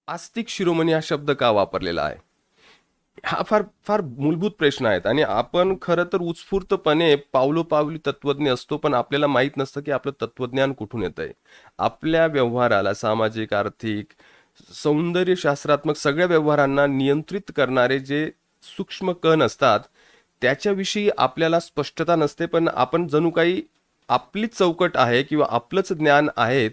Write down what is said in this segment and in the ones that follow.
आस्तिक शिरोमणी हा शब्द का वापरलेला आहे? हा फार फार मूलभूत प्रश्न आहेत आणि आपण खरं तर उत्स्फूर्तपणे पावलोपावली तत्वज्ञ असतो, पण आपल्याला माहीत नसतं की आपलं तत्वज्ञान कुठून येतंय. आपल्या व्यवहाराला सामाजिक, आर्थिक, सौंदर्यशास्त्रात्मक सगळ्या व्यवहारांना नियंत्रित करणारे जे सूक्ष्म कण असतात, त्याच्याविषयी आपल्याला स्पष्टता नसते, पण आपण जणू काही आपलीच चौकट आहे किंवा आपलंच ज्ञान आहेत,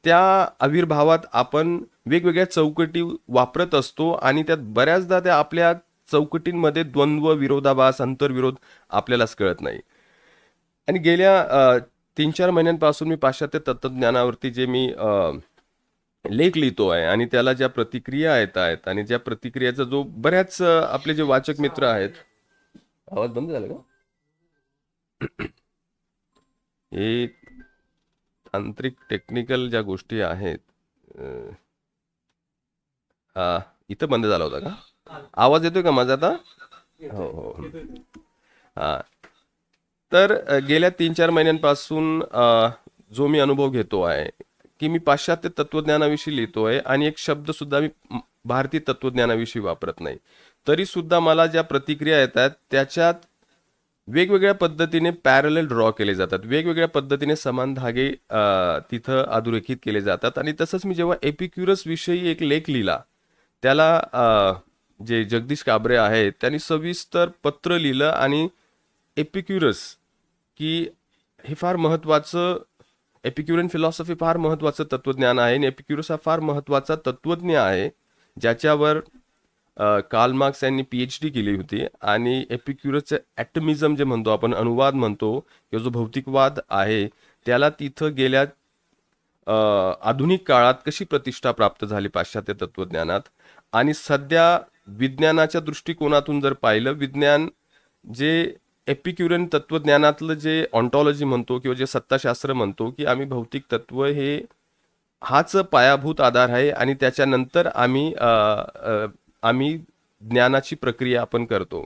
त्या आविर्भावात आपण वेगवेगळ्या चौकटी वापरत असतो आणि त्यात बऱ्याचदा त्या आपल्या चौकटींमध्ये द्वंद्व, विरोधाभास, अंतर्विरोध आपल्यालाच कळत नाही. आणि गेल्या 3-4 महिन्यांपासून मी पाश्चात्य तत्त्वज्ञानावरती जे मी लेख लिहितो आहे आणि त्याला ज्या प्रतिक्रिया येत आहेत आणि ज्या प्रतिक्रियाचा जो बऱ्याच आपले जे वाचक मित्र आहेत. आवाज बंद झाला का? हे तांत्रिक टेक्निकल ज्या गोष्टी आहेत, इथं बंद झाला होता का? आवाज येतोय का माझा आता? हो हो. हा. तर गेल्या 3-4 महिन्यांपासून जो मी अनुभव घेतो आहे की मी पाश्चात्य तत्वज्ञानाविषयी लिहितोय आणि एक शब्द सुद्धा मी भारतीय तत्वज्ञानाविषयी वापरत नाही, तरी सुद्धा मला ज्या प्रतिक्रिया येतात त्याच्यात वेगवेगळ्या पद्धतीने पॅरलल ड्रॉ केले जातात, वेगवेगळ्या पद्धतीने समान धागे तिथं अधोरेखित केले जातात. आणि तसंच मी जेव्हा एपिक्युरस विषयी एक लेख लिहिला, त्याला जे जगदीश काबरे आहेत त्यांनी सविस्तर पत्र लिहिलं आणि एपिक्युरस की हे फार महत्त्वाचं, एपिक्युरियन फिलॉसॉफी फार महत्त्वाचं तत्वज्ञान आहे आणि एपिक्युरस हा फार महत्त्वाचा तत्वज्ञ आहे, ज्याच्यावर कार्ल मार्क्स यांनी PhD केली होती. आणि एपिक्युरसचं ॲटमिझम जे म्हणतो आपण, अनुवाद म्हणतो, किंवा जो भौतिकवाद आहे, त्याला तिथं गेल्या आधुनिक काळात कशी प्रतिष्ठा प्राप्त झाली पाश्चात्य तत्वज्ञानात. आणि सध्या विज्ञानाच्या दृष्टिकोनातून जर पाहिलं, विज्ञान जे एपिक्युरियन तत्वज्ञानातलं जे ऑन्टॉलॉजी म्हणतो किंवा जे सत्ताशास्त्र म्हणतो की आम्ही भौतिक तत्व हे हाच पायाभूत आधार आहे आणि त्याच्यानंतर आम्ही ज्ञानाची प्रक्रिया आपण करतो,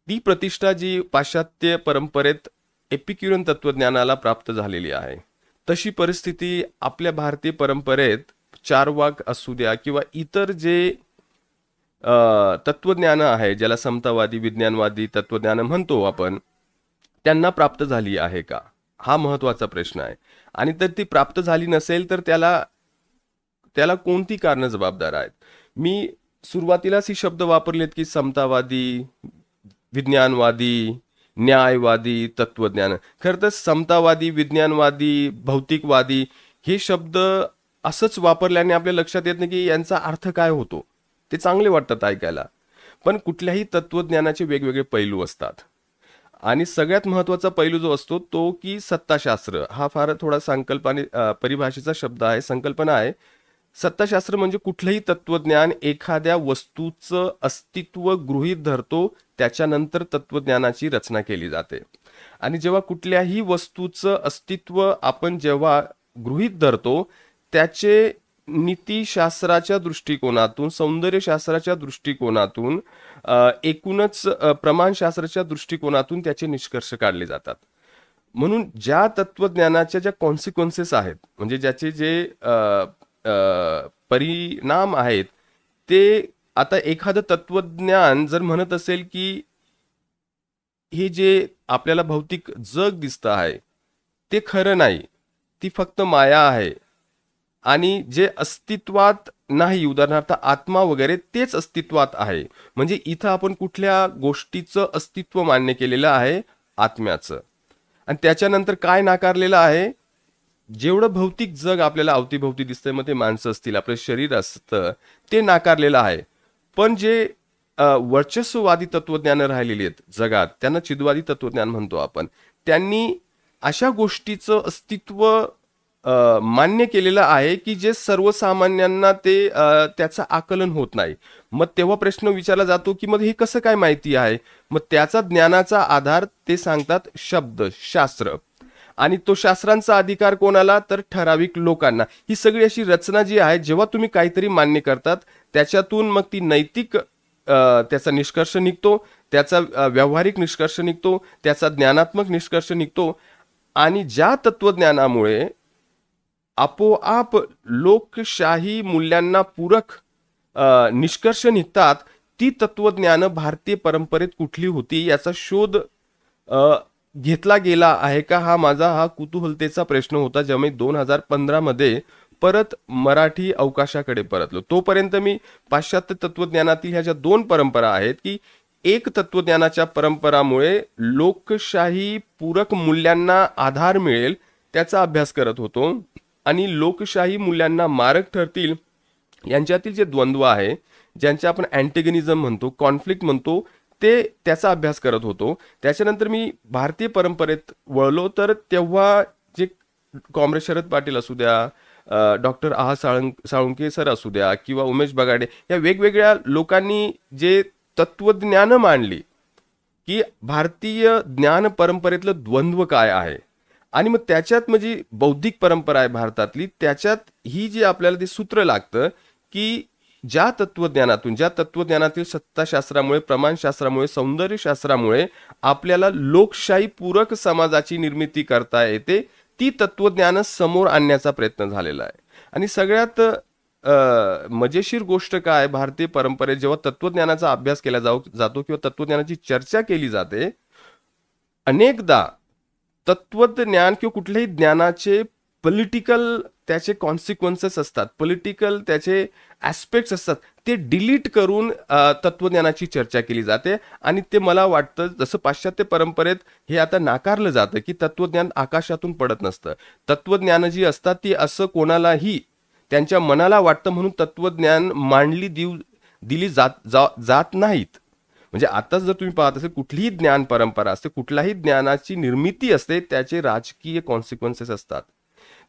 ती प्रतिष्ठा जी पाश्चात्य परंपरेत एपिक्युरियन तत्वज्ञानाला प्राप्त झालेली आहे, तशी परिस्थिती आपल्या भारतीय परंपरेत चार्वाक असू द्या किंवा इतर जे तत्वज्ञान आहे, ज्याला समतावादी, विज्ञानवादी तत्वज्ञान म्हणतो आपण, त्यांना प्राप्त झाली आहे का, हा महत्त्वाचा प्रश्न आहे. आणि तर ती प्राप्त झाली नसेल तर त्याला कोणती कारणं जबाबदार आहेत. मी सुरुवातीलाच ही शब्द वापरलेत की समतावादी, विज्ञानवादी, न्यायवादी तत्वज्ञान. खरं तर समतावादी, विज्ञानवादी, भौतिकवादी हे शब्द असंच वापरल्याने आपल्या लक्षात येत नाही की यांचा अर्थ काय होतो. ते चांगले वाटतात ऐकायला, पण कुठल्याही तत्वज्ञानाचे वेगवेगळे पैलू असतात. आणि सगळ्यात महत्त्वाचा पैलू जो असतो तो की सत्ताशास्त्र, हा फार थोडा परिभाषेचा शब्द आहे, संकल्पना आहे. सत्ताशास्त्र म्हणजे कुठलंही तत्वज्ञान एखाद्या वस्तूचं अस्तित्व गृहीत धरतो, त्याच्यानंतर तत्वज्ञानाची रचना केली जाते. आणि जेव्हा कुठल्याही वस्तूचं अस्तित्व आपण जेव्हा गृहीत धरतो, त्याचे नीतिशास्त्राच्या दृष्टिकोनातून, सौंदर्यशास्त्राच्या दृष्टिकोनातून, एकूणच प्रमाणशास्त्राच्या दृष्टिकोनातून त्याचे निष्कर्ष काढले जातात. म्हणून ज्या तत्वज्ञानाच्या ज्या कॉन्सिक्वेन्सेस आहेत, म्हणजे ज्याचे जे परिणाम आहेत, ते आता एखादं तत्वज्ञान जर म्हणत असेल की हे जे आपल्याला भौतिक जग दिसतं आहे ते खरं नाही, ती फक्त माया आहे, आणि जे अस्तित्वात नाही, उदाहरणार्थ आत्मा वगैरे, तेच अस्तित्वात आहे, म्हणजे इथं आपण कुठल्या गोष्टीचं अस्तित्व मान्य केलेलं आहे, आत्म्याचं. आणि त्याच्यानंतर काय नाकारलेलं आहे, जेवढं भौतिक जग आपल्याला अवतीभोवती दिसतंय, मग ते माणसं असतील, आपलं शरीर असतं, ते नाकारलेलं आहे. पण जे वर्चस्ववादी तत्वज्ञानं राहिलेली आहेत जगात, त्यांना चिदवादी तत्वज्ञान म्हणतो आपण, त्यांनी अशा गोष्टीचं अस्तित्व मान्य केलेलं आहे की जे सर्वसामान्यांना त्याचं आकलन होत नाही. मग तेव्हा प्रश्न विचारला जातो की मग हे कसं काय माहिती आहे. मग त्याचा ज्ञानाचा आधार ते सांगतात शब्द, शास्त्र. आणि तो शास्त्रांचा अधिकार कोणाला, तर ठराविक लोकांना. ही सगळी अशी रचना जी आहे, जेव्हा तुम्ही काहीतरी मान्य करतात त्याच्यातून मग ती नैतिक त्याचा निष्कर्ष निघतो, त्याचा व्यावहारिक निष्कर्ष निघतो, त्याचा ज्ञानात्मक निष्कर्ष निघतो. आणि ज्या तत्वज्ञानामुळे आपोआप लोकशाही मूल्यांना पूरक निष्कर्ष निघतात, ती तत्वज्ञानं भारतीय परंपरेत कुठली होती याचा शोध अ, घेतला गेला आहे का, हा कुतूहलतेचा प्रश्न होता, जेव्हा मी 2015 मध्ये परत मराठी अवकाशाकडे परतलो. तोपर्यंत मी पाश्चात्य तत्वज्ञानातील ह्या ज्या दोन परंपरा आहेत, की एक तत्वज्ञानाच्या परंपरामुळे लोकशाही पूरक मूल्यांना आधार मिळेल त्याचा अभ्यास करत होतो, आणि लोकशाही मूल्यांना मारक ठरतील यांच्यातील जे द्वंद्व आहे, ज्यांचे आपण अँटेगनिझम म्हणतो, कॉन्फ्लिक्ट म्हणतो, ते त्याचा अभ्यास करत होतो. त्याच्यानंतर मी भारतीय परंपरेत वळलो, तर तेव्हा जे कॉम्रेड शरद पाटील असू द्या, डॉक्टर आहा साळुंके सर असू द्या, किंवा उमेश बगाडे, या वेगवेगळ्या लोकांनी जे तत्वज्ञानं मांडली, की भारतीय ज्ञान परंपरेतलं द्वंद्व काय आहे, आणि मग त्याच्यात म्हणजे बौद्धिक परंपरा आहे भारतातली, त्याच्यात ही जी आपल्याला ते सूत्र लागतं, की ज्या तत्वज्ञानातील सत्ताशास्त्रामुळे, प्रमाणशास्त्रामुळे, सौंदर्यशास्त्रामुळे आपल्याला लोकशाही पूरक समाजाची निर्मिती करता येते, ती तत्वज्ञान समोर आणण्याचा प्रयत्न झालेला आहे. आणि सगळ्यात मजेशीर गोष्ट काय, भारतीय परंपरेत जेव्हा तत्वज्ञानाचा अभ्यास केला जातो किंवा तत्वज्ञानाची चर्चा केली जाते, अनेकदा तत्वज्ञान किंवा कुठल्याही ज्ञानाचे पॉलिटिकल त्याचे कॉन्सिक्वेन्सेस असतात, पॉलिटिकल त्याचे ॲस्पेक्ट्स असतात, ते डिलीट करून तत्वज्ञानाची चर्चा केली जाते. आणि ते मला वाटतं, जसं पाश्चात्य परंपरेत हे आता नाकारलं जातं, की तत्वज्ञान आकाशातून पडत नसतं. तत्वज्ञान जी असतात ती असं कोणालाही त्यांच्या मनाला वाटतं म्हणून तत्वज्ञान मांडली दिली जात नाहीत. म्हणजे आता जर तुम्ही पाहत असेल, कुठलीही ज्ञान परंपरा असते, कुठल्याही ज्ञानाची निर्मिती असते, त्याचे राजकीय कॉन्सिक्वेन्सेस असतात,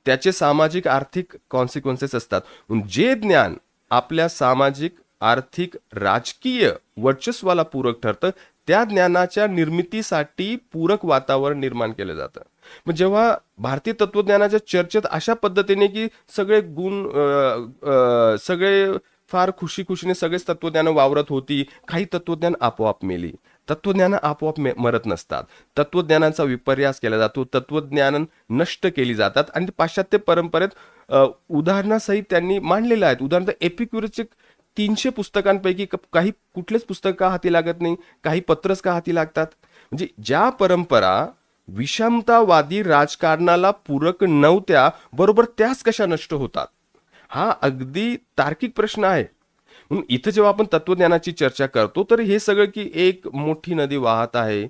त्याचे सामाजिक आर्थिक कॉन्सिक्वेन्सेस असतात. जे ज्ञान आपल्या सामाजिक, आर्थिक, राजकीय वर्चस्वाला पूरक ठरतं, त्या ज्ञानाच्या निर्मितीसाठी पूरक वातावरण निर्माण केलं जातं. मग जेव्हा भारतीय तत्वज्ञानाच्या चर्चेत अशा पद्धतीने की सगळे गुण सगळे फार खुशीने सगळेच तत्वज्ञान वावरत होती, काही तत्वज्ञान आपोआप मेली. तत्वज्ञान आपोआप मरत नसतात, तत्वज्ञानाचा विपर्यास केला जातो, तत्वज्ञान नष्ट केली जातात. आणि पाश्चात्य परंपरेत उदाहरणासहित त्यांनी मांडलेलं आहेत. उदाहरणार्थ एपिक्युरसचे 300 पुस्तकांपैकी काही कुठलेच पुस्तक का हाती लागत नाही, काही पत्रच का हाती लागतात. म्हणजे ज्या परंपरा विषमतावादी राजकारणाला पूरक नव्हत्या, बरोबर त्याच कशा नष्ट होतात, हा अगदी तार्किक प्रश्न आहे. म्हणून इथं जेव्हा आपण तत्वज्ञानाची चर्चा करतो, तर हे सगळं की एक मोठी नदी वाहत आहे,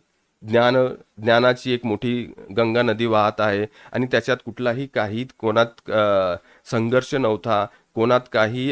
ज्ञानाची एक मोठी गंगा नदी वाहत आहे, आणि त्याच्यात कुठलाही काही कोणात संघर्ष नव्हता, कोणात काही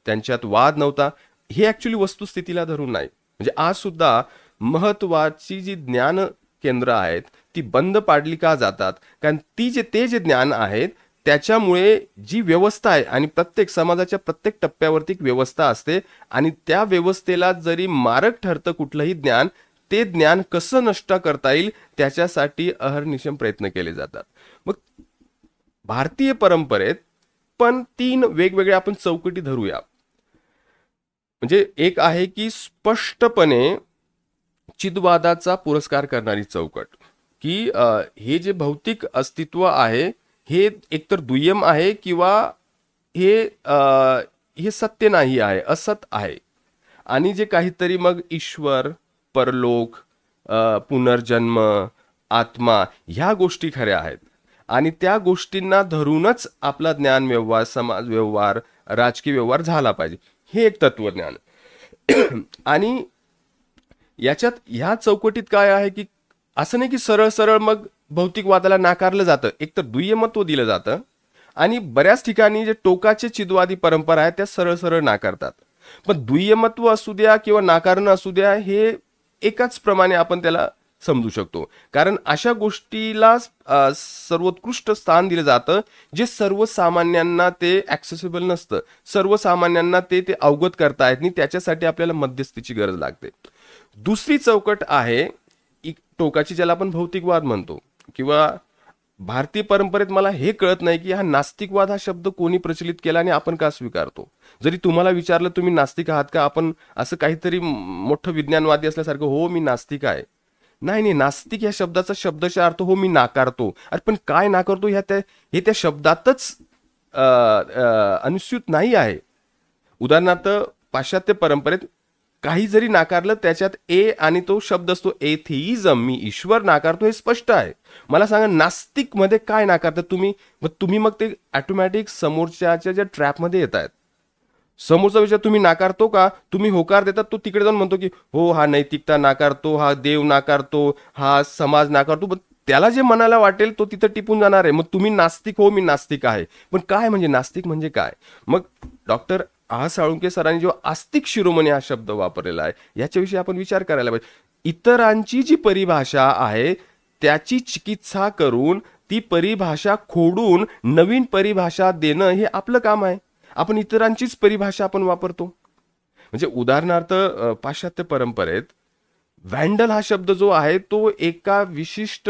त्यांच्यात वाद नव्हता, हे ॲक्च्युली वस्तुस्थितीला धरून नाही. म्हणजे आज सुद्धा महत्वाची जी ज्ञान केंद्र आहेत ती बंद पाडली का जातात, कारण ते जे ज्ञान आहेत त्याच्यामुळे जी व्यवस्था आहे, आणि प्रत्येक समाजाच्या प्रत्येक टप्प्यावरती एक व्यवस्था असते, आणि त्या व्यवस्थेला जरी मारक ठरतं कुठलंही ज्ञान, ते ज्ञान कसं नष्ट करता येईल त्याच्यासाठी अहर्निशम प्रयत्न केले जातात. मग भारतीय परंपरेत पण 3 वेगवेगळ्या आपण चौकटी धरूया. म्हणजे एक आहे की स्पष्टपणे चिदवादाचा पुरस्कार करणारी चौकट, की हे जे भौतिक अस्तित्व आहे हे एकतर दुय्यम आहे, किंवा हे सत्य नाही आहे, असत आहे. आणि जे काहीतरी मग ईश्वर, परलोक, पुनर्जन्म, आत्मा, ह्या गोष्टी खऱ्या आहेत, आणि त्या गोष्टींना धरूनच आपला ज्ञान व्यवहार, समाज व्यवहार, राजकीय व्यवहार झाला पाहिजे, हे एक तत्वज्ञान. आणि याच्यात ह्या चौकटीत काय आहे की असं नाही की सरळ सरळ मग भौतिकवादाला नाकारलं जातं, एकतर दुय्यमत्व दिलं जातं, आणि बऱ्याच ठिकाणी जे टोकाचे चिदवादी परंपरा आहेत त्या सरळ सरळ नाकारतात. पण दुय्यमत्व असू द्या किंवा नाकारणं असू द्या, हे एकाच प्रमाणे आपण त्याला समजू शकतो, कारण अशा गोष्टीला सर्वोत्कृष्ट स्थान दिलं जातं जे सर्वसामान्यांना ते ॲक्सेसिबल नसतं, सर्वसामान्यांना ते अवगत करता येत नाही, त्याच्यासाठी आपल्याला मध्यस्थीची गरज लागते. दुसरी चौकट आहे टोकाची, ज्याला आपण भौतिकवाद म्हणतो, किंवा भारतीय परंपरेत मला हे कळत नाही की हा नास्तिकवाद हा शब्द कोणी प्रचलित केला आणि आपण का स्वीकारतो. जरी तुम्हाला विचारलं तुम्ही नास्तिक आहात का, आपण असं काहीतरी मोठं विज्ञानवादी असल्यासारखं, हो मी नास्तिक आहे, नाही नाही, नास्तिक या शब्दाचा शब्दशः अर्थ हो मी नाकारतो. अरे पण काय नाकारतो हे त्या शब्दातच अनुस्यूत नाही आहे. उदाहरणार्थ पाश्चात्य परंपरेत काही जरी नाकारलं त्याच्यात ए आणि तो शब्द असतो एथिइझम, मी ईश्वर नाकारतो, हे स्पष्ट आहे. मला सांगा नास्तिक मध्ये काय नाकारतात तुम्ही मग ते ऑटोमॅटिक समोरच्याच्या ज्या ट्रॅपमध्ये येत आहेत. समोरचा विषय तुम्ही नाकारतो का, तुम्ही होकार देतात, तो तिकडे जाऊन म्हणतो की हो हा नैतिकता नाकारतो, हा देव नाकारतो, हा समाज नाकारतो. पण त्याला जे मनाला वाटेल तो तिथं टिपून जाणार आहे. मग तुम्ही नास्तिक हो मी नास्तिक आहे, पण काय म्हणजे नास्तिक म्हणजे काय. मग डॉक्टर साळुंके सरांनी जो आस्तिक शिरोमणी हा शब्द वापरलेला आहे याच्याविषयी आपण विचार करायला पाहिजे. इतरांची जी परिभाषा आहे त्याची चिकित्सा करून ती परिभाषा खोडून नवीन परिभाषा देणं हे आपलं काम आहे. आपण इतरांचीच परिभाषा आपण वापरतो. म्हणजे उदाहरणार्थ पाश्चात्य परंपरेत व्हॅन्डल हा शब्द जो आहे तो एका विशिष्ट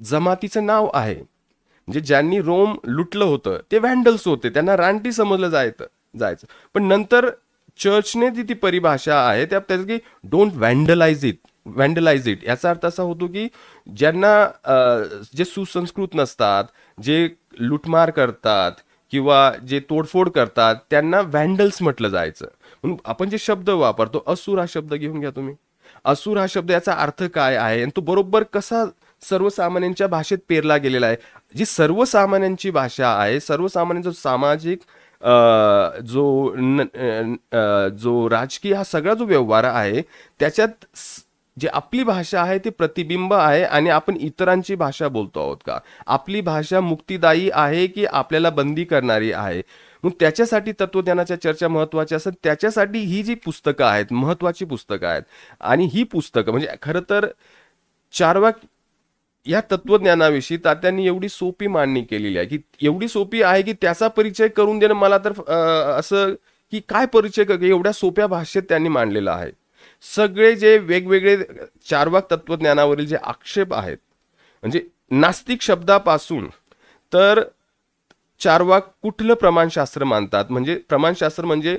जमातीचं नाव आहे. म्हणजे ज्यांनी रोम लुटलं होतं ते व्हॅन्डल्स होते, त्यांना रानटी समजलं जायचं. पण नंतर चर्चने ती परिभाषा आहे त्यात की डोंट व्हॅन्डलाइज इट. याचा अर्थ असा होतो की ज्यांना जे सुसंस्कृत नसतात, जे लुटमार करतात किंवा जे तोडफोड करतात त्यांना व्हॅन्डल्स म्हटलं जायचं. म्हणून आपण जे शब्द वापरतो, असुर हा शब्द घेऊन घ्या तुम्ही. असुर हा शब्द याचा अर्थ काय आहे आणि तो बरोबर कसा सर्वसामान्यांच्या भाषेत पेरला गेलेला आहे. जी सर्वसामान्यांची भाषा आहे, सर्वसामान्यांचा सामाजिक जो राजकीय हा सगळा जो व्यवहार आहे त्याच्यात जे आपली भाषा आहे ते प्रतिबिंब आहे. आणि आपण इतरांची भाषा बोलतो आहोत का, आपली भाषा मुक्तिदायी आहे की आपल्याला बंदी करणारी आहे. मग त्याच्यासाठी तत्वज्ञानाच्या चर्चा महत्वाच्या असतात. त्याच्यासाठी ही जी पुस्तकं आहेत महत्वाची पुस्तकं आहेत. आणि ही पुस्तकं म्हणजे खरं तर चार्वाक या तत्वज्ञानाविषयी तात्यांनी एवढी सोपी मांडणी केलेली आहे की एवढी सोपी आहे की त्याचा परिचय करून देणं मला तर असं की काय परिचय एवढ्या सोप्या भाषेत त्यांनी मांडलेला आहे. सगळे जे वेगवेगळे चार्वाक तत्वज्ञानावरील जे आक्षेप आहेत, म्हणजे नास्तिक शब्दापासून तर चार्वाक कुठलं प्रमाणशास्त्र मानतात, म्हणजे प्रमाणशास्त्र म्हणजे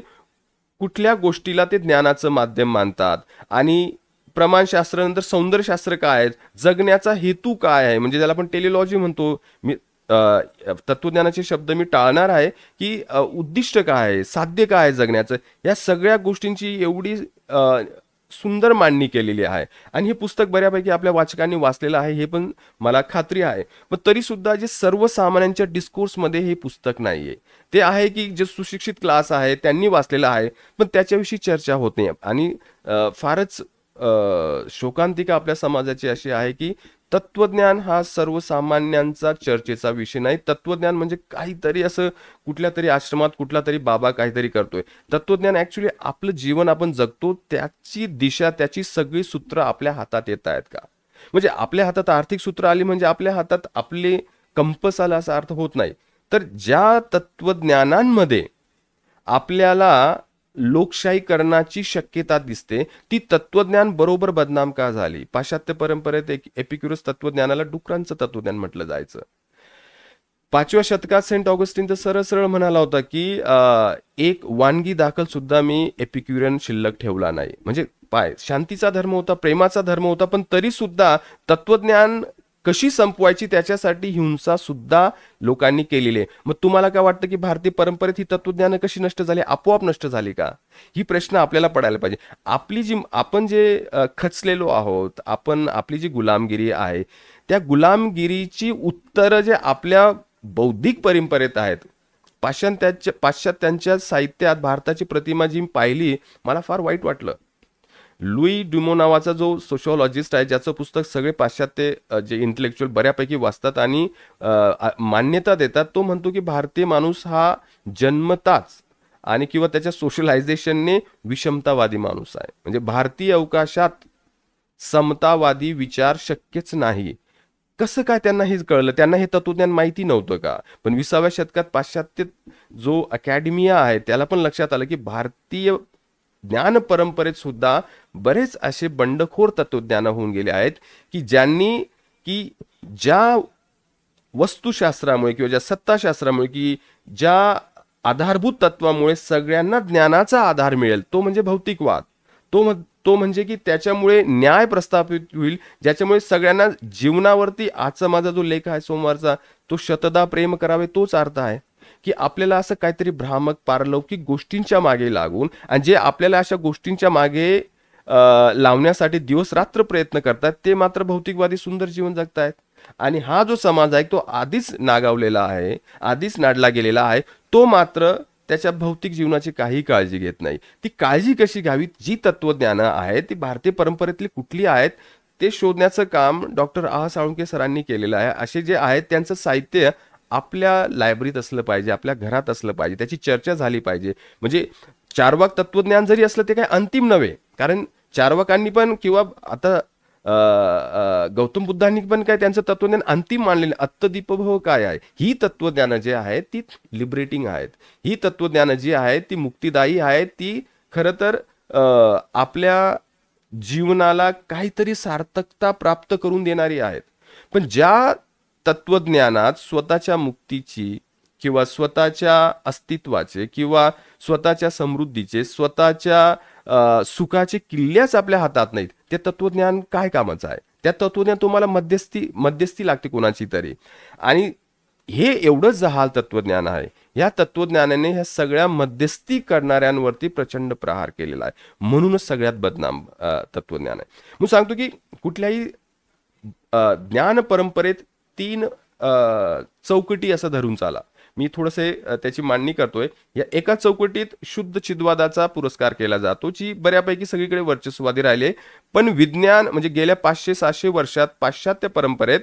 कुठल्या गोष्टीला ते ज्ञानाचं माध्यम मानतात. आणि प्रमाणशास्त्र नंतर सौंदर्यशास्त्र काय आहे, जगण्याचा हेतू काय आहे, म्हणजे ज्याला आपण टेलिलॉजी म्हणतो. मी तत्वज्ञानाचे शब्द मी टाळणार आहे की उद्दिष्ट काय आहे, साध्य काय आहे जगण्याचं, या सगळ्या गोष्टींची एवढी सुंदर मांडणी केलेली आहे. आणि हे पुस्तक बऱ्यापैकी आपल्या वाचकांनी वाचलेलं आहे हे पण मला खात्री आहे. पण तरी सुद्धा जे सर्वसामान्यांच्या डिस्कोर्समध्ये हे पुस्तक नाहीये. ते आहे की जे सुशिक्षित क्लास आहे त्यांनी वाचलेलं आहे पण त्याच्याविषयी चर्चा होत नाही. आणि फारच शोकांतिका आपल्या समाजाची अशी आहे की तत्वज्ञान हा सर्वसामान्यांचा चर्चेचा विषय नाही. तत्वज्ञान म्हणजे काहीतरी असं कुठल्या तरी आश्रमात कुठला तरी बाबा काहीतरी करतोय. तत्वज्ञान ऍक्च्युली आपलं जीवन आपण जगतो त्याची दिशा, त्याची सगळी सूत्र आपल्या हातात येत आहेत का. म्हणजे आपल्या हातात आर्थिक सूत्र आली म्हणजे आपल्या हातात आपले कंपस आला असा अर्थ होत नाही. तर ज्या तत्वज्ञानांमध्ये आपल्याला लोकशाहीकरणाची शक्यता दिसते ती तत्वज्ञान बरोबर बदनाम का झाली. पाश्चात्य परंपरेत एपिक्युरस तत्वज्ञानाला डुकरांचं तत्वज्ञान म्हटलं जायचं. 5व्या शतकात सेंट ऑगस्टिन तर सरळ सरळ म्हणाला होता की एक वानगी दाखल सुद्धा मी एपिक्युरियन शिल्लक ठेवला नाही. म्हणजे शांतीचा धर्म होता, प्रेमाचा धर्म होता, पण तरी सुद्धा तत्वज्ञान कशी संपवायची त्याच्यासाठी हिंसा सुद्धा लोकांनी केलेली आहे. मग तुम्हाला काय वाटतं की भारतीय परंपरेत ही तत्वज्ञान कशी नष्ट झाली, आपोआप नष्ट झाली का, ही प्रश्न आपल्याला पडायला पाहिजे. आपण जे खचलेलो आहोत, आपली जी गुलामगिरी आहे त्या गुलामगिरीची उत्तरं जे आपल्या बौद्धिक परंपरेत आहेत, पाश्चात्यांच्या साहित्यात भारताची प्रतिमा जी पाहिली मला फार वाईट वाटलं. लुई ड्युमो नावाचा जो सोशिओलॉजिस्ट आहे ज्याचं पुस्तक सगळे पाश्चात्य जे इंटेलेक्च्युअल बऱ्यापैकी वाचतात आणि मान्यता देतात, तो म्हणतो की भारतीय माणूस हा जन्मताच आणि किंवा त्याच्या सोशलायझेशनने विषमतावादी माणूस आहे. म्हणजे भारतीय अवकाशात समतावादी विचार शक्यच नाही. कसं काय त्यांना हे कळलं, त्यांना हे तत्वज्ञान माहिती नव्हतं का. पण 20व्या शतकात पाश्चात्य जो अकॅडमिया आहे त्याला पण लक्षात आलं की भारतीय ज्ञान परंपरेत सुद्धा बरेच असे बंडखोर तत्वज्ञान होऊन गेले आहेत की ज्यांनी की ज्या वस्तुशास्त्रामुळे किंवा ज्या सत्ताशास्त्रामुळे की ज्या आधारभूत तत्वामुळे सगळ्यांना ज्ञानाचा आधार मिळेल तो म्हणजे भौतिकवाद, तो म्हणजे की त्याच्यामुळे न्याय प्रस्थापित होईल, ज्याच्यामुळे सगळ्यांना जीवनावरती आजचा माझा जो लेख आहे सोमवारचा, तो शतदा प्रेम करावे, तोच अर्थ आहे की आपल्याला असं काहीतरी भ्रामक पारलौकिक गोष्टींच्या मागे लागून, आणि जे आपल्याला अशा गोष्टींच्या मागे लावण्यासाठी दिवस रात्र प्रयत्न करतात, ते मात्र भौतिकवादी सुंदर जीवन जगतायत. आणि हा जो समाज आहे तो आधीच नागावलेला आहे, आधीच नाडला गेलेला आहे, तो मात्र त्याच्या भौतिक जीवनाची काही काळजी घेत नाही. ती काळजी कशी घ्यावी, जी तत्वज्ञानं आहेत ती भारतीय परंपरेतली कुठली आहेत ते शोधण्याचं काम डॉक्टर साळुंखे सरांनी केलेलं आहे. असे जे आहेत त्यांचं साहित्य आपल्या लायब्ररीत असलं पाहिजे, आपल्या घरात असलं पाहिजे, त्याची चर्चा झाली पाहिजे. म्हणजे चार्वाक तत्वज्ञान जरी असलं ते काही अंतिम नव्हे, कारण चार्वाकांनी पण किंवा आता गौतम बुद्धांनी पण काय त्यांचं तत्वज्ञान अंतिम मानलेलं. अत्तदीपभव काय आहे, ही तत्वज्ञानं जे आहेत ती लिबरेटिंग आहेत, ही तत्वज्ञानं जी आहेत ती मुक्तिदायी आहेत, ती खरं तर आपल्या जीवनाला काहीतरी सार्थकता प्राप्त करून देणारी आहेत. पण ज्या तत्वज्ञानात स्वतःच्या मुक्तीची किंवा स्वतःच्या अस्तित्वाचे किंवा स्वतःच्या समृद्धीचे, स्वतःच्या सुखाचे किल्ल्याच आपल्या हातात नाहीत, ते तत्वज्ञान काय कामाचं आहे? त्या तत्वज्ञान तुम्हाला मध्यस्थी लागते कोणाची तरी. आणि हे एवढंच जहाल तत्वज्ञान आहे. या तत्वज्ञानाने ह्या सगळ्या मध्यस्थी करणाऱ्यांवरती प्रचंड प्रहार केलेला आहे, म्हणूनच सगळ्यात बदनाम तत्वज्ञान आहे. मी सांगतो की कुठल्याही ज्ञान परंपरेत 3 चौकटी असं धरून चाला. मी थोडंसे त्याची मांडणी करतोय. या एका चौकटीत शुद्ध चिद्वादाचा पुरस्कार केला जातो, जी बऱ्यापैकी सगळीकडे वर्चस्ववादी राहिले. पण विज्ञान म्हणजे गेल्या 500-600 वर्षात पाश्चात्य परंपरेत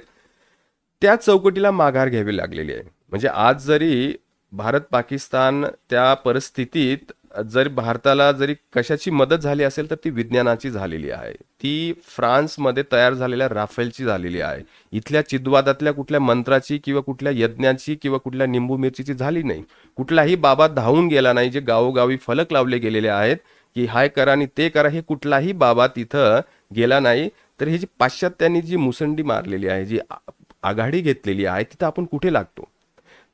त्या चौकटीला माघार घ्यावी लागलेली आहे. म्हणजे आज जरी भारत पाकिस्तान त्या परिस्थितीत जर भारताला जरी कशाची मदत झाली असेल तर ती विज्ञानाची झालेली आहे. ती फ्रान्समध्ये तयार झालेल्या राफेलची झालेली आहे. इथल्या चिद्वादातल्या कुठल्या मंत्राची किंवा कुठल्या यज्ञाची किंवा कुठल्या निंबू मिरचीची झाली नाही. कुठलाही बाबा धावून गेला नाही. जे गावोगावी फलक लावले गेलेले आहेत की हाय करा आणि ते करा, हे कुठलाही बाबा तिथं गेला नाही. तर ही जी पाश्चात्यांनी जी मुसंडी मारलेली आहे, जी आघाडी घेतलेली आहे, तिथं आपण कुठे लागतो?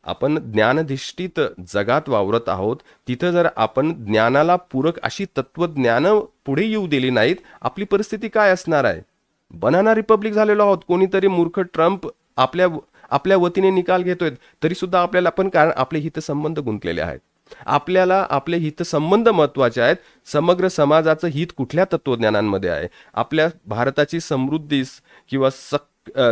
आपण ज्ञानधिष्ठित जगात वावरत आहोत. तिथं जर आपण ज्ञानाला पूरक अशी तत्वज्ञानं पुढे येऊ दिली नाहीत, आपली परिस्थिती काय असणार आहे? बनाना रिपब्लिक झालेलो आहोत. कोणीतरी मूर्ख ट्रम्प आपल्या वतीने निकाल घेतोय, तरी सुद्धा आपल्याला पण, कारण आपले हितसंबंध गुंतलेले आहेत. आपल्याला आपले हितसंबंध महत्वाचे आहेत. समग्र समाजाचं हित कुठल्या तत्वज्ञानांमध्ये आहे? आपल्या भारताची समृद्धीस किंवा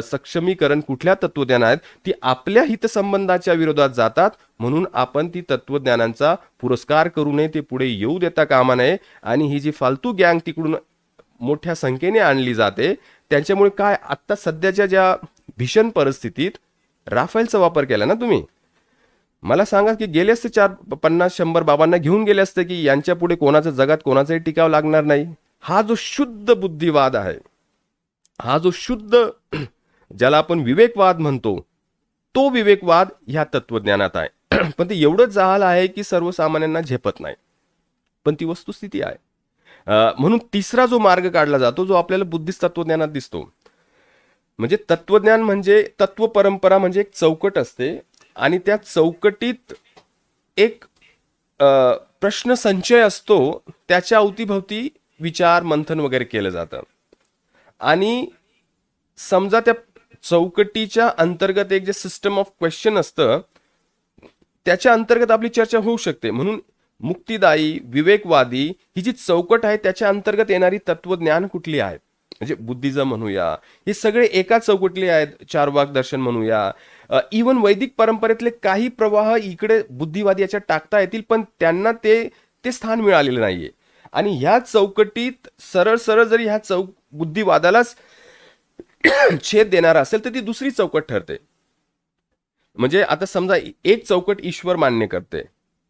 सक्षमीकरण कुठल्या तत्वज्ञान आहेत? ती आपल्या हितसंबंधाच्या विरोधात जातात. म्हणून आपण ती तत्वज्ञानांचा पुरस्कार करू नये, ते पुढे येऊ देता कामा नये. आणि ही जी फालतू गँग तिकडून मोठ्या संख्येने आणली जाते, त्यांच्यामुळे काय, आत्ता सध्याच्या ज्या भीषण परिस्थितीत राफेलचा वापर केला ना तुम्ही, मला सांगा की गेले असते 50-100 बाबांना घेऊन गेले असते की यांच्या पुढे कोणाचं जगात कोणाचाही टिकाव लागणार नाही. हा जो शुद्ध बुद्धिवाद आहे, हा जो शुद्ध ज्याला आपण विवेकवाद म्हणतो, तो विवेकवाद ह्या तत्वज्ञानात आहे. पण ते एवढंच जहाल आहे की सर्वसामान्यांना झेपत नाही. पण ती वस्तुस्थिती आहे. म्हणून तिसरा जो मार्ग काढला जातो, जो आपल्याला बुद्धिस्ट तत्वज्ञानात दिसतो, म्हणजे तत्वज्ञान म्हणजे तत्व परंपरा म्हणजे एक चौकट असते आणि त्या चौकटीत एक प्रश्न संचय असतो. त्याच्या अवतीभवती विचार मंथन वगैरे केलं जातं. आणि समजा त्या चौकटीच्या अंतर्गत एक जे सिस्टम ऑफ क्वेश्चन असतं, त्याच्या अंतर्गत आपली चर्चा होऊ शकते. म्हणून मुक्तिदायी, विवेकवादी ही जी चौकट आहे त्याच्या अंतर्गत येणारी तत्वज्ञान कुठली आहेत, म्हणजे बुद्धिझम म्हणूया, हे सगळे एका चौकटले आहेत. चारवाक दर्शन म्हणूया, इवन वैदिक परंपरेतले काही प्रवाह इकडे बुद्धिवादी याच्यात टाकता येतील, पण त्यांना ते स्थान मिळालेलं नाहीये. आणि ह्या चौकटीत सरळ सरळ जरी ह्या बुद्धिवादालाच छेद देणार असेल तर ती दुसरी चौकट ठरते. म्हणजे आता समजा एक चौकट ईश्वर मान्य करते,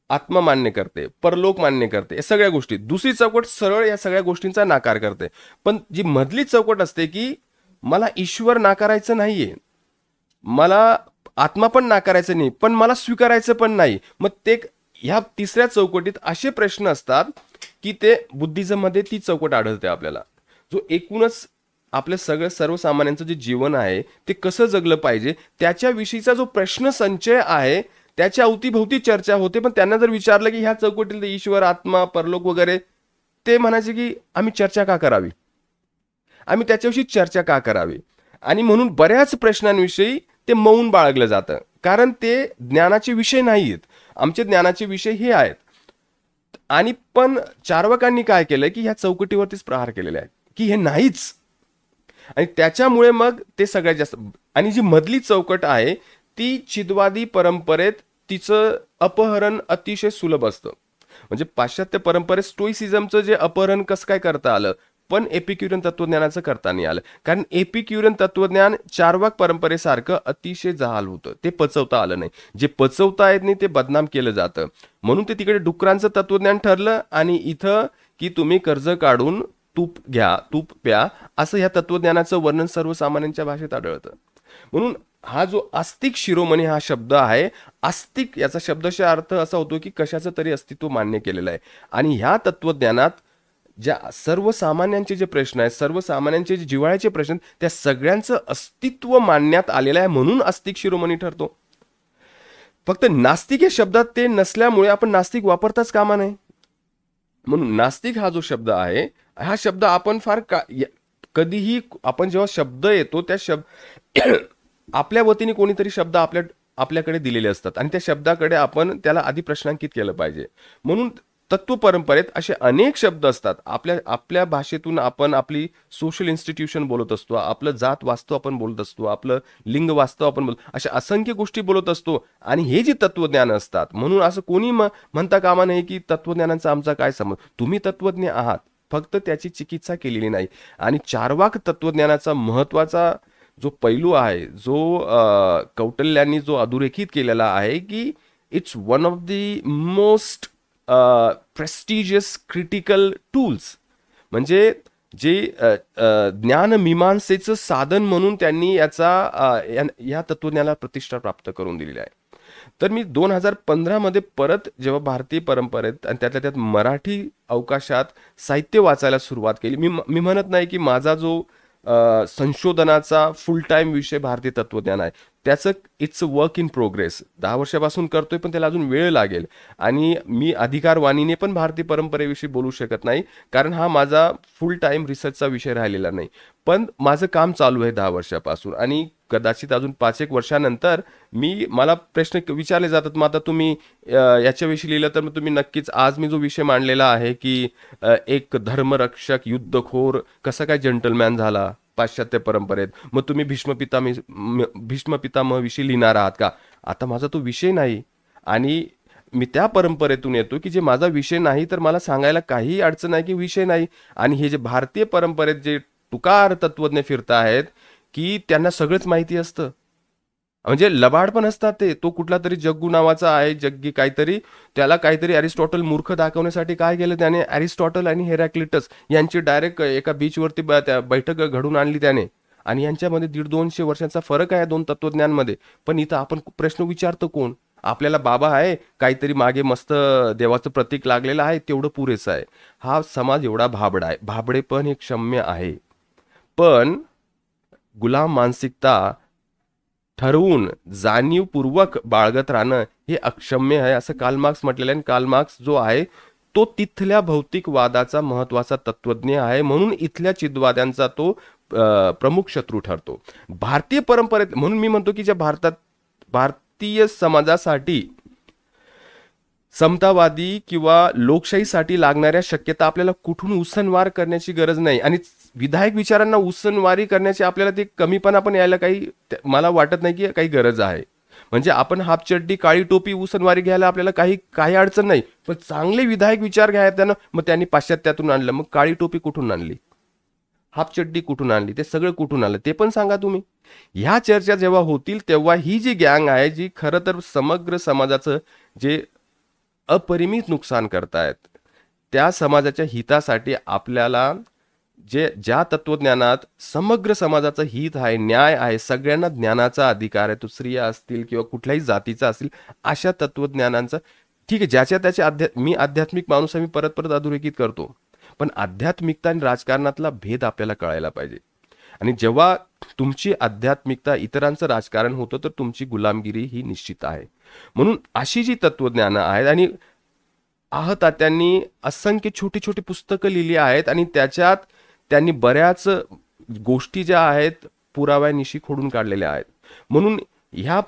आत्मा मान्य करते, परलोक मान्य करते, या सगळ्या गोष्टी. दुसरी चौकट सरळ या सगळ्या गोष्टींचा नाकार करते. पण जी मधली चौकट असते की मला ईश्वर नाकारायचं नाहीये, मला आत्मा पण नाकारायचं नाही, पण मला स्वीकारायचं पण नाही. मग ते ह्या तिसऱ्या चौकटीत असे प्रश्न असतात की ते बुद्धिझम मध्ये ती चौकट आढळते आपल्याला. जो एकूणच आपल्या सर्वसामान्यांचं जे जीवन आहे ते कसं जगलं पाहिजे त्याच्याविषयीचा जो प्रश्न संचय आहे, त्याच्या अवतीभोवती चर्चा होते. पण त्यांना जर विचारलं की ह्या चौकटीत ईश्वर, आत्मा, परलोक वगैरे, ते म्हणायचे की आम्ही चर्चा का करावी, आम्ही त्याच्याविषयी चर्चा का करावी. आणि म्हणून बऱ्याच प्रश्नांविषयी ते मौन बाळगलं जातं, कारण ते ज्ञानाचे विषय नाही आहेत. आमचे ज्ञानाचे विषय हे आहेत. आणि पण चार्वाकांनी काय केलं की ह्या चौकटीवरतीच प्रहार केलेले आहे की हे नाहीच. आणि त्याच्यामुळे मग ते सगळ्यात जास्त, आणि जी मधली चौकट आहे ती चिदवादी परंपरेत तिचं अपहरण अतिशय सुलभ असतं. म्हणजे पाश्चात्य परंपरेत स्टोइसिझमचं जे अपहरण कसं काय करता आलं, पण एपिक्युरियन तत्वज्ञानाचं करता नाही आलं. कारण एपिक्युरियन तत्वज्ञान चार्वाक परंपरेसारखं अतिशय जहाल होतं, ते पचवता आलं नाही. जे पचवता येत नाही ते बदनाम केलं जातं. म्हणून ते तिकडे डुकरांचं तत्वज्ञान ठरलं, आणि इथं की तुम्ही कर्ज काढून तूप घ्या, तूप प्या, असं ह्या तत्वज्ञानाचं वर्णन सर्वसामान्यांच्या भाषेत आढळतं. म्हणून हा जो आस्तिक शिरोमणी हा शब्द आहे, आस्तिक याचा शब्दशः अर्थ असा होतो की कशाचं तरी अस्तित्व मान्य केलेलं आहे. आणि ह्या तत्वज्ञानात ज्या सर्वसामान्यांचे जे प्रश्न आहेत, सर्वसामान्यांचे जे जिव्हाळ्याचे प्रश्न आहेत, त्या सगळ्यांचं अस्तित्व मानण्यात आलेलं आहे, म्हणून आस्तिक शिरोमणी ठरतो. फक्त नास्तिक या शब्दात ते नसल्यामुळे आपण नास्तिक वापरताच कामा नये. म्हणून नास्तिक हा जो शब्द आहे, हा शब्द आपण फार कधीही आपण जेव्हा शब्द येतो त्या शब्द आपल्या वतीने कोणीतरी शब्द आपल्याकडे दिलेले असतात, आणि त्या शब्दाकडे आपण त्याला आधी प्रश्नांकित केलं पाहिजे. म्हणून तत्व परंपरेत असे अनेक शब्द असतात. आपल्या भाषेतून आपण आपली सोशल इन्स्टिट्यूशन बोलत असतो, आपलं जात वास्तव आपण बोलत असतो, आपलं लिंग वास्तव आपण बोलतो, अशा असंख्य गोष्टी बोलत असतो. आणि हे जे तत्वज्ञान असतात, म्हणून असं कोणी म्हणता कामा नाही की तत्वज्ञानाचा आमचा काय संबंध. तुम्ही तत्वज्ञ आहात, फक्त त्याची चिकित्सा केलेली नाही. आणि चार्वाक तत्वज्ञानाचा महत्वाचा जो पैलू आहे, जो कौटिल्यांनी जो अधोरेखित केलेला आहे, की it's one of the most prestigious critical tools. म्हणजे जे ज्ञानमीमांसेचं साधन म्हणून त्यांनी या तत्वज्ञानाला प्रतिष्ठा प्राप्त करून दिलेली आहे. तर मी 2015 मध्ये परत जेव्हा भारतीय परंपरेत आणि त्यातल्या त्यात मराठी अवकाशात साहित्य वाचायला सुरुवात केली. मी म्हणत नाही की माझा जो संशोधनाचा फुल टाइम विषय भारतीय तत्वज्ञान आहे, त्याचं it's a work in progress. 10 वर्षापासून करतोय, पण त्याला अजून वेळ लागेल. आणि मी अधिकारवाणीने पण भारतीय परंपरेविषयी बोलू शकत नाही, कारण हा माझा फुल टाइम रिसर्चचा विषय राहिलेला नाही. पण माझं काम चालू आहे 10 वर्षापासून, आणि कदाचित अजून 5-1 वर्षानंतर मला प्रश्न विचारले जातात, मग आता तुम्ही याच्याविषयी लिहिलं तर मग तुम्ही नक्कीच, आज मी जो विषय मांडलेला आहे की एक धर्मरक्षक युद्धखोर कसा काय जंटलमॅन झाला पाश्चात्य परंपरेत, मग तुम्ही भीष्मपितामह विषयी लिहिणार आहात का. आता माझा तो विषय नाही, आणि मी त्या परंपरेतून येतो की जे माझा विषय नाही, तर मला सांगायला काही अडचण नाही की विषय नाही. आणि हे जे भारतीय परंपरेत जे टुकार तत्वज्ञ फिरता आहेत की त्यांना सगळंच माहिती असतं, म्हणजे लबाड पण असतात ते. तो कुठला तरी जग्गू नावाचा आहे, जग्गी काहीतरी, त्याला काहीतरी अरिस्टॉटल मूर्ख दाखवण्यासाठी काय केलं त्याने, अरिस्टॉटल आणि हेराक्लिटस यांची डायरेक्ट एका बीचवरती बैठक घडून आणली त्याने. आणि यांच्यामध्ये 150-200 वर्षांचा फरक आहे दोन तत्वज्ञांमध्ये. पण इथं आपण प्रश्न विचारतो कोण, आपल्याला बाबा आहे काहीतरी मागे मस्त देवाचं प्रतीक लागलेलं आहे, तेवढं पुरेसं आहे. हा समाज एवढा भाबडा आहे. भाबडेपण हे क्षम्य आहे, पण गुलाम मानसिकता ठरवून जाणीवपूर्वक बाळगत राहणं हे अक्षम्य आहे, असं कार्ल मार्क्स म्हटलेलं आहे. कार्ल मार्क्स जो आहे तो तिथल्या भौतिकवादाचा महत्वाचा तत्वज्ञ आहे, म्हणून इथल्या चिदवाद्यांचा तो प्रमुख शत्रू ठरतो भारतीय परंपरेत. म्हणून मी म्हणतो की ज्या भारतीय समाजासाठी समतावादी किंवा लोकशाहीसाठी लागणाऱ्या शक्यता आपल्याला कुठून उसनवार करण्याची गरज नाही. आणि विधायक विचारांना उसनवारी करण्याची आपल्याला ते कमीपणा पण यायला मला वाटत नाही की काही गरज आहे. म्हणजे आपण हाफ चड्डी काळी टोपी उसनवारी घ्यायला आपल्याला काही अडचण नाही, पण चांगले विधायक विचार घ्यायला त्यानं, मग त्यांनी पाश्चात्यातून आणलं, मग काळी टोपी कुठून आणली, हाफ चड्डी कुठून आणली, ते सगळं कुठून आलं ते पण सांगा तुम्ही. ह्या चर्चा जेव्हा होतील तेव्हा ही जी गँग आहे, जी खरं तर समग्र समाजाचं जे अपरिमित नुकसान करतायत, त्या समाजाच्या हितासाठी आपल्याला ज्या तत्वज्ञानात समग्र समाजाचं हित आहे, न्याय आहे, सगळ्यांना ज्ञानाचा अधिकार आहे, तो स्त्रिया असतील किंवा कुठल्याही जातीचा असतील, अशा तत्वज्ञानांचा, ठीक आहे, ज्याच्या त्याच्या मी आध्यात्मिक माणूस आहे, मी परत परत अधोरेखित करतो, पण आध्यात्मिकता आणि राजकारणातला भेद आपल्याला कळायला पाहिजे. आणि जेव्हा तुमची आध्यात्मिकता इतरांचं राजकारण होतं, तर तुमची गुलामगिरी ही निश्चित आहे. म्हणून अशी जी तत्वज्ञानं आहेत, आणि तात्यांनी असंख्य छोटी छोटी पुस्तकं लिहिली आहेत आणि त्याच्यात त्यांनी बऱ्याच गोष्टी ज्या आहेत पुराव्यानिशी खोडून काढलेल्या आहेत. म्हणून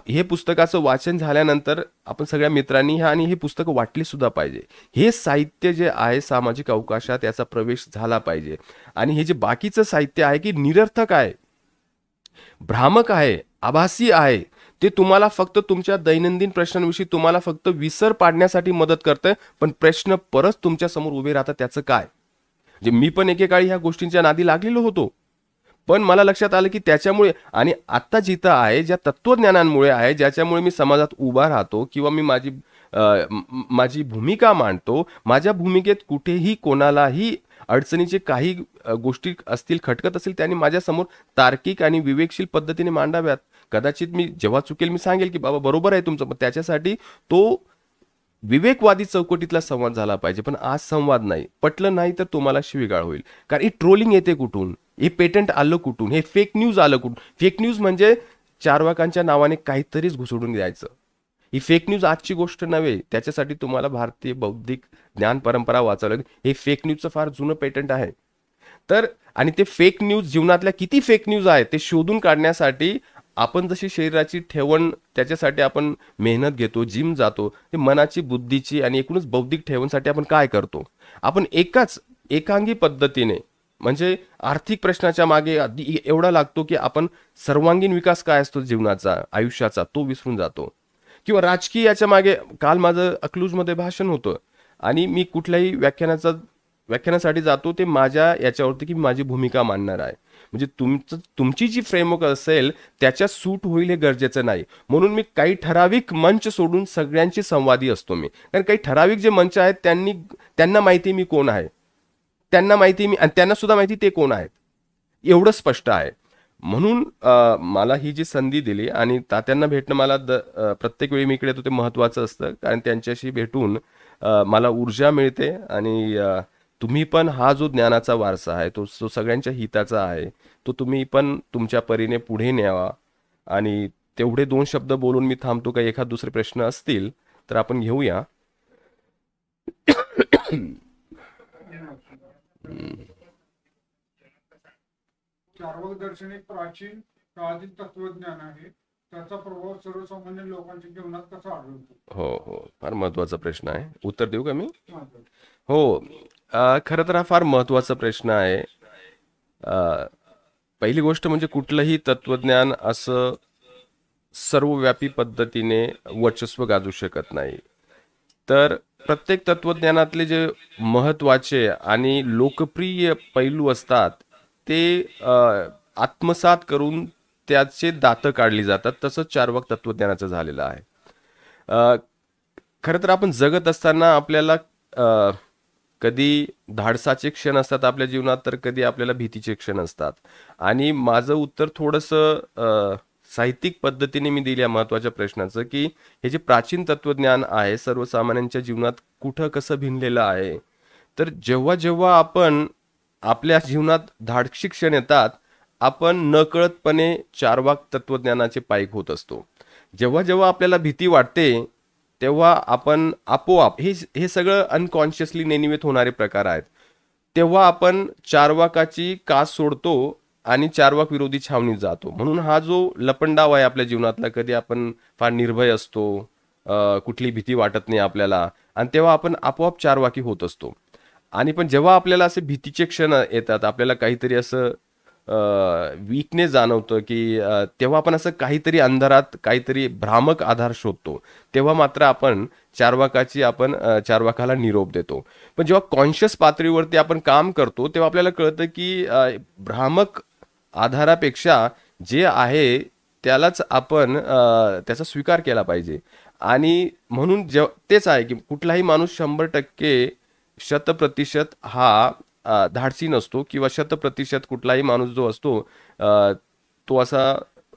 हे पुस्तकाचं वाचन झाल्यानंतर आपण सगळ्या मित्रांनी आणि हे पुस्तकं वाटली सुद्धा पाहिजे. हे साहित्य जे आहे सामाजिक अवकाशात याचा प्रवेश झाला पाहिजे. आणि हे जे बाकीचं साहित्य आहे की निरर्थक आहे, भ्रामक आहे, आभासी आहे, ते तुम्हाला फक्त तुमच्या दैनंदिन प्रश्नांविषयी तुम्हाला फक्त विसर पाडण्यासाठी मदत करतं, पण प्रश्न परत तुमच्या समोर उभे राहतात त्याचं काय. म्हणजे मी पण एकेकाळी ह्या गोष्टींच्या नादी लागलेलो होतो, पण मला लक्षात आलं की त्याच्यामुळे आणि आत्ता जिथं आहे ज्या तत्वज्ञानांमुळे आहे ज्याच्यामुळे मी समाजात उभा राहतो किंवा मी माझी भूमिका मांडतो, माझ्या भूमिकेत कुठेही कोणालाही अडचणीचे काही गोष्टी असतील, खटकत असतील, त्यांनी माझ्यासमोर तार्किक आणि विवेकशील पद्धतीने मांडाव्यात. कदाचित मी जेव्हा चुकेल मी सांगेल की बाबा बरोबर आहे तुमचं, पण त्याच्यासाठी तो विवेकवादी चौकटीतला संवाद झाला पाहिजे. पण आज संवाद नाही, पटलं नाही तर तुम्हाला शिवीगाळ होईल. कारण ही ट्रोलिंग येते कुठून, हे पेटंट आलं कुठून, हे फेक न्यूज आलं कुठून. फेक न्यूज म्हणजे चारवाकांच्या नावाने काहीतरीच घुसडून द्यायचं. ही फेक न्यूज आजची गोष्ट नव्हे, त्याच्यासाठी तुम्हाला भारतीय बौद्धिक ज्ञान परंपरा वाचावी लागेल. हे फेक न्यूजचं फार जुनं पेटंट आहे. तर आणि ते फेक न्यूज जीवनातल्या किती फेक न्यूज आहेत ते शोधून काढण्यासाठी आपण जशी शरीराची ठेवण त्याच्यासाठी आपण मेहनत घेतो, जिम जातो, ते मनाची, बुद्धीची आणि एकूणच बौद्धिक ठेवणसाठी आपण काय करतो, आपण एकांगी पद्धतीने म्हणजे आर्थिक प्रश्नाच्या मागे एवढा लागतो की आपण सर्वांगीण विकास काय असतो जीवनाचा, आयुष्याचा, तो विसरून जातो. किंवा राजकीय याच्या मागे, काल माझं अकलूजमध्ये भाषण होतं आणि मी कुठल्याही व्याख्यानासाठी जातो ते माझ्या याच्यावरती की माझी भूमिका मांडणार आहे. म्हणजे तुमची जी फ्रेमवर्क असेल त्याच्यात सूट होईल हे गरजेचं नाही. म्हणून मी काही ठराविक मंच सोडून सगळ्यांची संवादी असतो मी. कारण काही ठराविक जे मंच आहेत त्यांना माहिती मी कोण आहे, त्यांना माहिती मी आणि त्यांना सुद्धा माहिती ते कोण आहेत, एवढं स्पष्ट आहे. म्हणून मला ही जी संधी दिली आणि तात्यांना भेटणं मला प्रत्येक वेळी मी इकडे येतो ते महत्त्वाचं असतं. कारण त्यांच्याशी भेटून मला ऊर्जा मिळते आणि तुम्ही पण हा जो ज्ञानाचा वारसा आहे तो सगळ्यांच्या हिताचा आहे, तो तुम्ही पण तुमच्या परीने पुढे न्यावा. आणि तेवढे 2 शब्द बोलून मी थांबतो. काही एखाद दुसरे प्रश्न असतील तर आपण घेऊया. चार्वाक दर्शन एक प्राचीन काळातील तत्वज्ञान आहे. त्याचा प्रभाव सर्वसामान्य लोकांच्या जीवनात कसा आढळतो? हो, फार महत्वाचा प्रश्न आहे. उत्तर देऊ का मी? हो, खरं तर हा फार महत्वाचा प्रश्न आहे. पहिली गोष्ट म्हणजे कुठलंही तत्वज्ञान असं सर्वव्यापी पद्धतीने वर्चस्व गाजवू शकत नाही. तर प्रत्येक तत्वज्ञानातले जे महत्वाचे आणि लोकप्रिय पैलू असतात ते आत्मसात करून त्याचे दातं काढली जातात. तसंच चार्वाक तत्वज्ञानाचं झालेलं आहे. खरं तर आपण जगत असताना आपल्याला कधी धाडसाचे क्षण असतात आपल्या जीवनात, तर कधी आपल्याला भीतीचे क्षण असतात. आणि माझं उत्तर थोडंसं साहित्यिक पद्धतीने मी दिल्या महत्वाच्या प्रश्नाचं की हे जे प्राचीन तत्वज्ञान आहे सर्वसामान्यांच्या जीवनात कुठं कसं भिनलेलं आहे. तर जेव्हा जेव्हा आपण आपल्या जीवनात धाडसी क्षण येतात, आपण नकळतपणे चार्वाक तत्वज्ञानाचे पायक होत असतो. जेव्हा जेव्हा आपल्याला भीती वाटते तेव्हा आपण आपोआप हे सगळं अनकॉन्शियसली नेणिवेत होणारे प्रकार आहेत. तेव्हा आपण चार्वाकाची कास सोडतो आणि चार्वाक विरोधी छावणीत जातो. म्हणून हा जो लपंडाव आहे आपल्या जीवनातला, कधी आपण फार निर्भय असतो, कुठली भीती वाटत नाही आपल्याला, आणि तेव्हा आपण आपोआप चार्वाकी होत असतो. आणि पण जेव्हा आपल्याला असे भीतीचे क्षण येतात, आपल्याला काहीतरी असं वीकनेस जाणवतं की तेव्हा आपण असं काहीतरी अंधारात काहीतरी भ्रामक आधार शोधतो, तेव्हा मात्र आपण चार्वाकाला निरोप देतो. पण जेव्हा कॉन्शियस पातळीवरती आपण काम करतो तेव्हा आपल्याला कळतं की भ्रामक आधारापेक्षा जे आहे त्यालाच आपण त्याचा स्वीकार केला पाहिजे. आणि म्हणून तेच आहे की कुठलाही माणूस 100% 100% हा धाडसी नसतो किंवा 100% कुठलाही माणूस जो असतो तो असा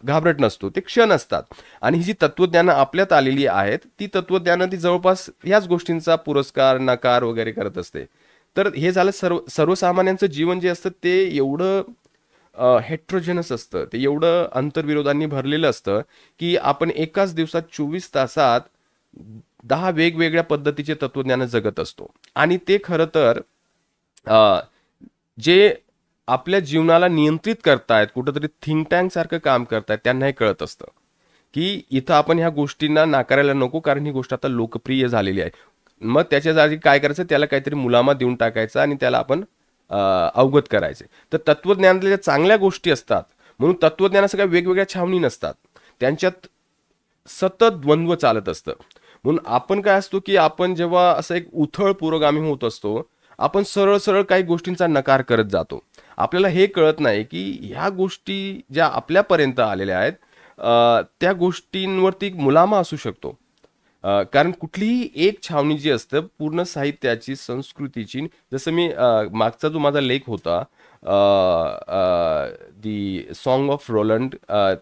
घाबरट नसतो. ते क्षण असतात. आणि ही जी तत्वज्ञानं आपल्यात आलेली आहेत ती तत्वज्ञानं ती जवळपास ह्याच गोष्टींचा पुरस्कार नकार वगैरे करत असते. तर हे झालं सर्वसामान्यांचं जीवन जे असतं ते एवढं हेट्रोजेनस असतं, ते एवढं आंतरविरोधांनी भरलेलं असतं की आपण एकाच दिवसात 24 तासात 10 वेगवेगळ्या पद्धतीचे तत्वज्ञान जगत असतो. आणि ते खरं तर अ, जे आपल्या जीवनाला नियंत्रित करतायत, कुठंतरी थिंक टँक सारखं काम करतायत, त्यांना हे कळत असतं की इथं आपण ह्या गोष्टींना नाकारायला नको, कारण ही गोष्ट आता लोकप्रिय झालेली आहे. मग त्याच्या जागी काय करायचं, त्याला काहीतरी मुलामा देऊन टाकायचं आणि त्याला आपण अवगत करायचे. तर तत्वज्ञानातल्या ज्या चांगल्या गोष्टी असतात, म्हणून तत्वज्ञानाचं काही वेगवेगळ्या छावणी नसतात, त्यांच्यात सतत द्वंद्व चालत असतं. म्हणून आपण काय असतो की आपण जेव्हा असं एक उथळ पुरोगामी होत असतो, आपण सरळ सरळ काही गोष्टींचा नकार करत जातो. आपल्याला हे कळत नाही की ह्या गोष्टी ज्या आपल्यापर्यंत आलेल्या आहेत, त्या गोष्टींवरती एक मुलामा असू शकतो. कारण कुठलीही एक छावणी जी असतं पूर्ण साहित्याची, संस्कृतीची, जसं मी मागचा जो माझा लेख होता, दी सॉन्ग ऑफ रोलंड,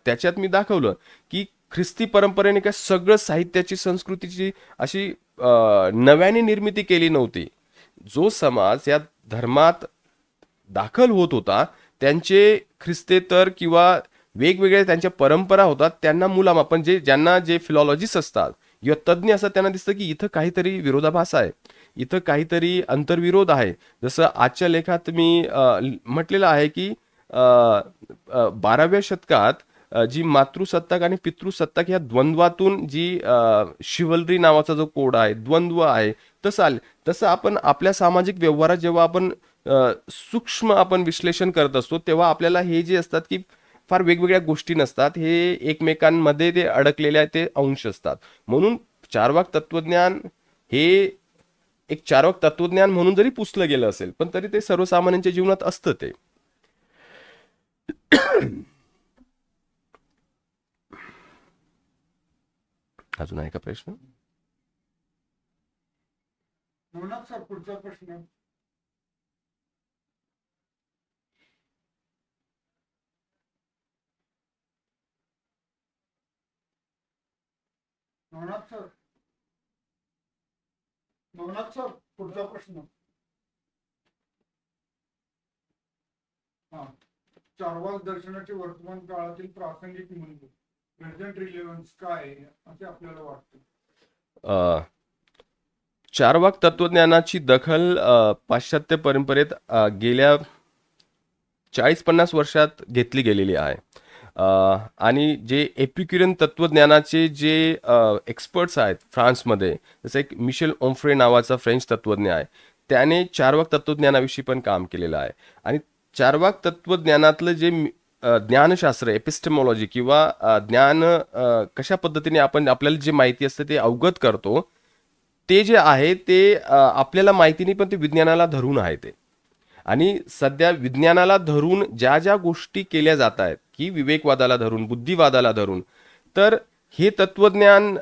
त्याच्यात मी दाखवलं की ख्रिस्ती परंपरेने काय सगळं साहित्याची, संस्कृतीची अशी नव्याने निर्मिती केली नव्हती. जो समाज या धर्मात दाखल होत होता, त्यांचे ख्रिस्तेतर किंवा वेगवेगळ्या त्यांच्या परंपरा होतात, त्यांना मुलामा, पण ज्यांना जे फिलॉलॉजिस्ट असतात किंवा तज्ज्ञ असतात, त्यांना दिसतं की इथं काहीतरी विरोधाभास आहे, इथं काहीतरी अंतर्विरोध आहे. जसं आजच्या लेखात मी म्हटलेलं आहे की 12व्या शतकात जी मातृसत्ताक आणि पितृसत्ताक ह्या द्वंद्वातून जी शिवलरी नावाचा जो कोड आहे, द्वंद्व आहे, तसं आपण आपल्या सामाजिक व्यवहारात जेव्हा आपण सूक्ष्म आपण विश्लेषण करत असतो, तेव्हा आपल्याला हे जे असतात की फार वेगवेगळ्या गोष्टी नसतात, हे एकमेकांमध्ये ते अडकलेले ते अंश असतात. म्हणून चार्वाक तत्वज्ञान हे एक चार्वाक तत्वज्ञान म्हणून जरी पुसलं गेलं असेल, पण तरी ते सर्वसामान्यांच्या जीवनात असतं. ते अजून आहे का प्रश्न? नवनाथ सर, पुढचा प्रश्न. नवनाथ सर, पुढचा प्रश्न. हा, चार्वाक दर्शनाचे वर्तमान काळातील प्रासंगिक मूल्य, प्रेझेंट रिलेव्हन्स काय आहे असे आपल्याला वाटतं? चार्वाक तत्वज्ञानाची दखल पाश्चात्य परंपरेत गेल्या 40-50 वर्षात घेतली गेलेली आहे. आणि जे एपिक्युरियन तत्वज्ञानाचे जे एक्सपर्ट्स आहेत फ्रान्समध्ये, जसं एक मिशेल ओम्फ्रे नावाचा फ्रेंच तत्वज्ञ आहे, त्याने चार्वाक तत्वज्ञानाविषयी पण काम केलेलं आहे. आणि चार्वाक तत्वज्ञानातलं जे ज्ञानशास्त्र, एपिस्टेमॉलॉजी किंवा ज्ञान कशा पद्धतीने आपण आपल्याला जे माहिती असते ते अवगत करतो, ते जे आहे ते आपल्याला माहिती नाही, पण ते विज्ञानाला धरून आहे ते. आणि सध्या विज्ञानाला धरून ज्या ज्या गोष्टी केल्या जात आहेत की विवेकवादाला धरून, बुद्धिवादाला धरून, तर हे तत्वज्ञान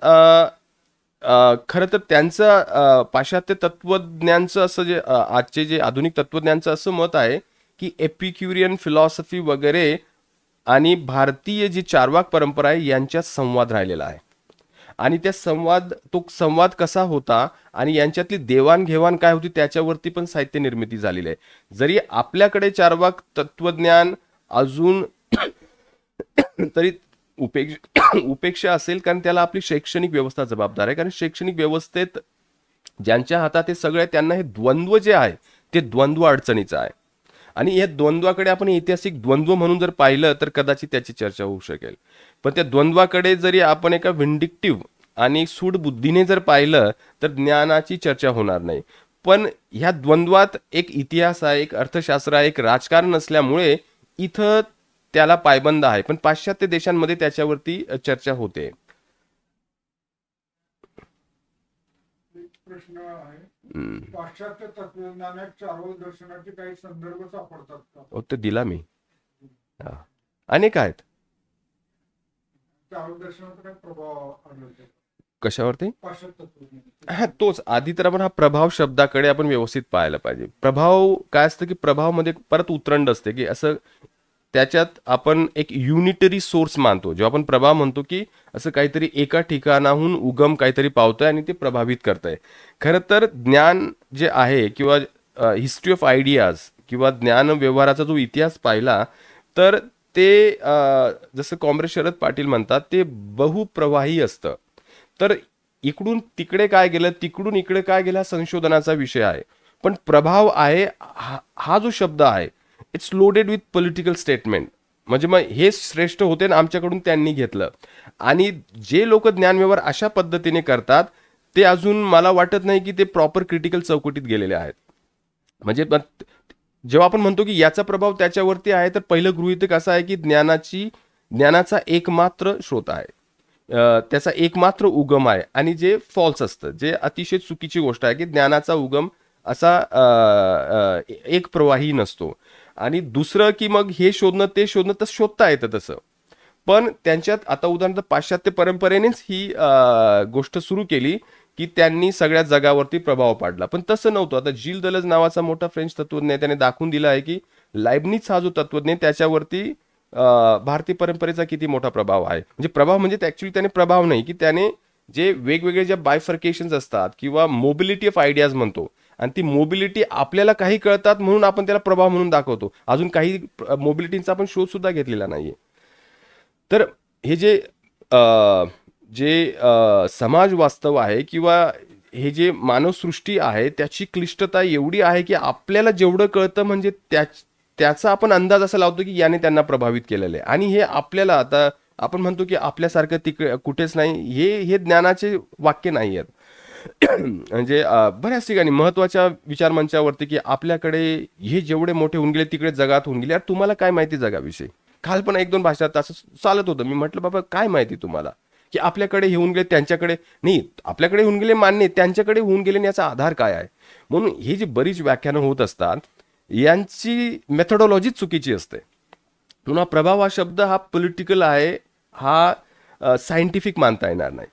खरं तर त्यांचं पाश्चात्य तत्वज्ञांचं असं जे आजचे जे आधुनिक तत्वज्ञांचं असं मत आहे की एपिक्युरियन फिलॉसॉफी वगैरे आणि भारतीय जी चार्वाक परंपरा आहे यांच्यात संवाद राहिलेला आहे. आणि तो संवाद कसा होता आणि यांच्यातली देवाणघेवाण काय होती, त्याच्यावरती पण साहित्य निर्मिती झालेली आहे. जरी आपल्याकडे चार्वाक तत्वज्ञान अजून तरी उपेक्षा असेल, कारण त्याला आपली शैक्षणिक व्यवस्था जबाबदार आहे. कारण शैक्षणिक व्यवस्थेत ज्यांच्या हातात हे सगळे, त्यांना हे द्वंद्व जे आहे ते द्वंद्व अडचणीचं आहे. आणि या द्वंद्वाकडे आपण ऐतिहासिक द्वंद्व म्हणून जर पाहिलं तर कदाचित त्याची चर्चा होऊ शकेल. पण त्या द्वंद्वाकडे जरी आपण एका विंडिक्टिव्ह आणि सूडबुद्धीने जर पाहिलं तर ज्ञानाची चर्चा होणार नाही. पण ह्या द्वंद्वात एक इतिहास आहे, एक अर्थशास्त्र आहे, एक राजकारण असल्यामुळे इथं त्याला पायबंद आहे. पण पाश्चात्य देशांमध्ये त्याच्यावरती चर्चा होते. प्रश्न आहे, पाश्चात्य तत्वज्ञानात चार्वाक दर्शनाचे काही संदर्भ सापडतात का? ते दिला मी. अनेक आहेत. चार्वाक दर्शनाचा काय प्रभाव आढळतो कशावरती? पाश्चात्य तत्वज्ञान. हा, तोच. आधी तर आपण हा प्रभाव शब्दाकडे आपण व्यवस्थित पाहायला पाहिजे. प्रभाव काय असतं की प्रभावामध्ये परत उतरंड असते की असं त्याच्यात आपण एक युनिटरी सोर्स मानतो. जेव्हा आपण प्रभाव म्हणतो की असं काहीतरी एका ठिकाणाहून उगम काहीतरी पावतंय आणि ते प्रभावित करतंय. खरं तर ज्ञान जे आहे किंवा हिस्ट्री ऑफ आयडियाज किंवा ज्ञान व्यवहाराचा जो इतिहास पाहिला तर ते जसं कॉम्रेड शरद पाटील म्हणतात, ते बहुप्रवाही असतं. तर इकडून तिकडे काय गेलं, तिकडून इकडे काय गेलं, हा संशोधनाचा विषय आहे. पण प्रभाव आहे हा जो शब्द आहे, it's loaded with political statement. म्हणजे मग हे श्रेष्ठ होते आणि आमच्याकडून त्यांनी घेतलं. आणि जे लोक ज्ञानव्यवहार अशा पद्धतीने करतात ते अजून मला वाटत नाही की ते प्रॉपर क्रिटिकल चौकटीत गेलेले आहेत. म्हणजे जेव्हा आपण म्हणतो की याचा प्रभाव त्याच्यावरती आहे, तर पहिलं गृहीतक असं आहे की ज्ञानाचा एकमात्र स्रोत आहे, त्याचा एकमात्र उगम आहे. आणि जे फॉल्स असतं, जे अतिशय चुकीची गोष्ट आहे की ज्ञानाचा उगम असा एक प्रवाही नसतो. आणि दुसरं की मग हे शोधणं ते शोधणं तर शोधता येतं तसं, पण त्यांच्यात आता उदाहरणार्थ पाश्चात्य परंपरेनेच ही गोष्ट सुरू केली की त्यांनी सगळ्या जगावरती प्रभाव पाडला. पण तसं नव्हतं. आता जील दलज नावाचा मोठा फ्रेंच तत्वज्ञ आहे, त्याने दाखवून दिला आहे की लायबनिज हा जो तत्वज्ञ त्याच्यावरती भारतीय परंपरेचा किती मोठा प्रभाव आहे. म्हणजे प्रभाव म्हणजे ऍक्च्युली त्याने प्रभाव नाही, की त्याने जे वेगवेगळे ज्या बायफर्केशन्स असतात किंवा मोबिलिटी ऑफ आयडियाज म्हणतो, आणि ती मोबिलिटी आपल्याला काही कळतात म्हणून आपण त्याला प्रभाव म्हणून दाखवतो. अजून काही मोबिलिटींचा आपण शोध सुद्धा घेतलेला नाहीये. तर हे जे समाज वास्तव आहे किंवा हे जे मानवसृष्टी आहे त्याची क्लिष्टता एवढी आहे की आपल्याला जेवढं कळतं म्हणजे त्याचा आपण अंदाज असा लावतो की याने त्यांना प्रभावित केलेलं आहे. आणि हे आपल्याला आता आपण म्हणतो की आपल्यासारखं तिकडे कुठेच नाही, हे ज्ञानाचे वाक्य नाही आहेत. म्हणजे बऱ्याच ठिकाणी महत्वाच्या विचारमंचावरती की आपल्याकडे हे जेवढे मोठे होऊन गेले तिकडे जगात होऊन गेले, यार तुम्हाला काय माहिती जगाविषयी. काल पण 1-2 भाषणात असं चालत होतं. मी म्हटलं बाबा काय माहिती तुम्हाला, की आपल्याकडे हे होऊन गेले त्यांच्याकडे नाही, आपल्याकडे होऊन गेले मान्य, त्यांच्याकडे होऊन गेले याचा आधार काय आहे. म्हणून ही जी बरीच व्याख्यानं होत असतात यांची मेथोडॉलॉजी चुकीची असते. पुन्हा प्रभाव हा शब्द हा पॉलिटिकल आहे, हा सायंटिफिक मानता येणार नाही.